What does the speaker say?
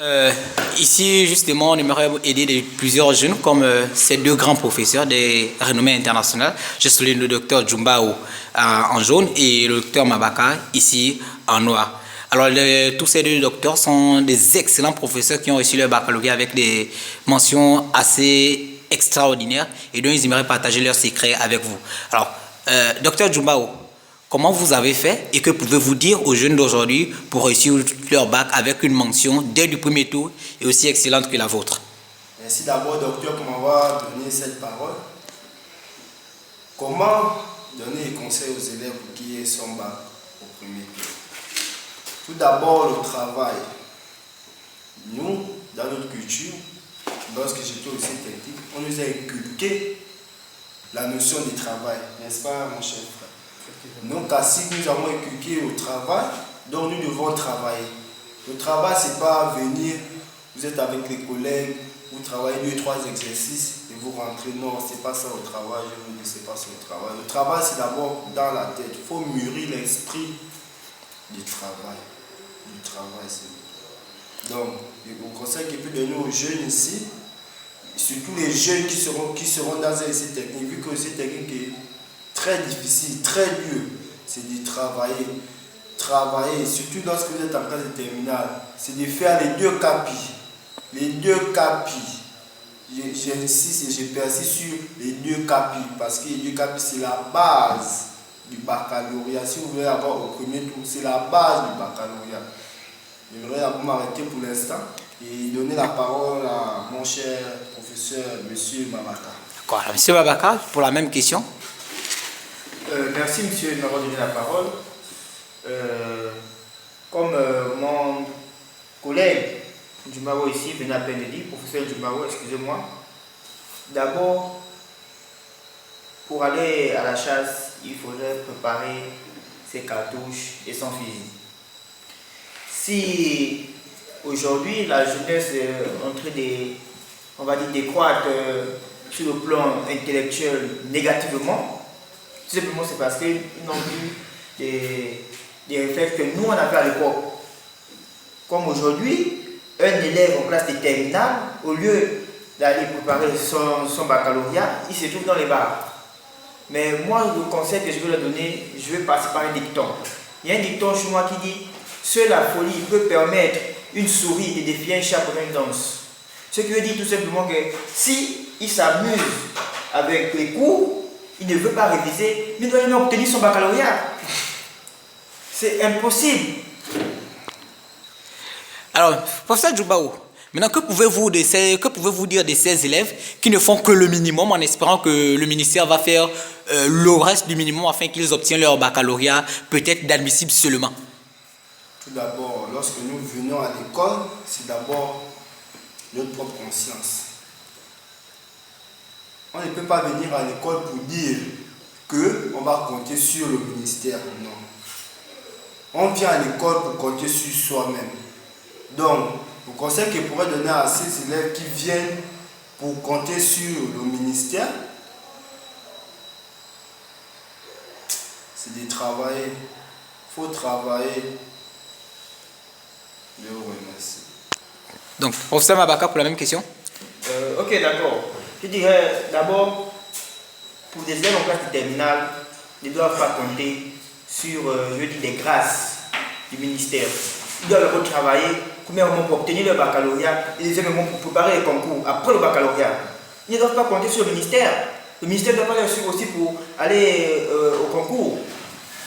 Euh, Ici, justement, on aimerait aider plusieurs jeunes, comme ces deux grands professeurs des renommées internationales. Je suis le docteur Djumbao en jaune et le docteur Mabaka ici en noir. Alors, tous ces deux docteurs sont des excellents professeurs qui ont reçu leur baccalauréat avec des mentions assez extraordinaires et dont ils aimeraient partager leurs secrets avec vous. Alors, docteur Djumbao, comment vous avez fait et que pouvez-vous dire aux jeunes d'aujourd'hui pour réussir leur bac avec une mention dès le premier tour et aussi excellente que la vôtre? Merci d'abord, docteur, pour m'avoir donné cette parole. Comment donner des conseils aux élèves pour qu'ils aient son bac au premier tour? Tout d'abord, le travail. Nous, dans notre culture, lorsque j'étais au lycée technique, on nous a inculqué la notion du travail, n'est-ce pas, mon cher frère? Donc, ainsi nous avons inculqué au travail, donc nous devons travailler. Le travail, ce n'est pas venir, vous êtes avec les collègues, vous travaillez 2-3 exercices et vous rentrez. Non, ce n'est pas ça le travail, je vous dis, ce n'est pas ça le travail. Le travail, c'est d'abord dans la tête. Il faut mûrir l'esprit du travail. Du travail, c'est donc, le conseil que je peux donner aux jeunes ici, surtout les jeunes qui seront dans un lycée technique, vu que le lycée technique est très difficile, très dur, c'est de travailler. Travailler, surtout lorsque vous êtes en classe de terminale, c'est de faire les deux capis. Les deux capis. J'insiste et je persiste sur les deux capis, parce que les deux capis, c'est la base du baccalauréat. Si vous voulez avoir au premier tour, c'est la base du baccalauréat. J'aimerais m'arrêter pour l'instant et donner la parole à mon cher professeur, monsieur Mabaka. D'accord. Monsieur Mabaka, pour la même question. Merci monsieur de m'avoir donné la parole. Comme mon collègue Djumbao ici venait à peine de dire, professeur Djumbao, excusez-moi, d'abord, pour aller à la chasse, il faudrait préparer ses cartouches et son fusil. Si aujourd'hui la jeunesse est en train de, on va dire, décroître sur le plan intellectuel négativement, tout simplement c'est parce qu'ils n'ont plus des réflexes que nous on avait à l'époque. Comme aujourd'hui, un élève en classe de terminale, au lieu d'aller préparer son baccalauréat, il se trouve dans les bars. Mais moi, le conseil que je veux leur donner, je vais passer par un dicton. Il y a un dicton chez moi qui dit « Seule la folie peut permettre une souris de défier un chat pendant une danse ». Ce qui veut dire tout simplement que si il s'amuse avec les cours, il ne veut pas réviser, mais il doit jamais obtenir son baccalauréat. C'est impossible. Alors, professeur Djumbao, maintenant, que pouvez-vous dire de ces élèves qui ne font que le minimum en espérant que le ministère va faire le reste du minimum afin qu'ils obtiennent leur baccalauréat, peut-être d'admissible seulement? Tout d'abord, lorsque nous venons à l'école, c'est d'abord notre propre conscience. On ne peut pas venir à l'école pour dire qu'on va compter sur le ministère. Non. On vient à l'école pour compter sur soi-même. Donc, le conseil que je pourrais donner à ces élèves qui viennent pour compter sur le ministère, c'est de travailler. Il faut travailler. Je vous remercie. Donc, professeur Mabaka, pour la même question. Ok, d'accord. Je dirais d'abord, pour des élèves en classe de terminale, ils ne doivent pas compter sur des grâces du ministère. Ils doivent retravailler, premièrement pour obtenir le baccalauréat et deuxièmement pour préparer les concours après le baccalauréat. Ils ne doivent pas compter sur le ministère. Le ministère doit pas les suivre aussi pour aller au concours.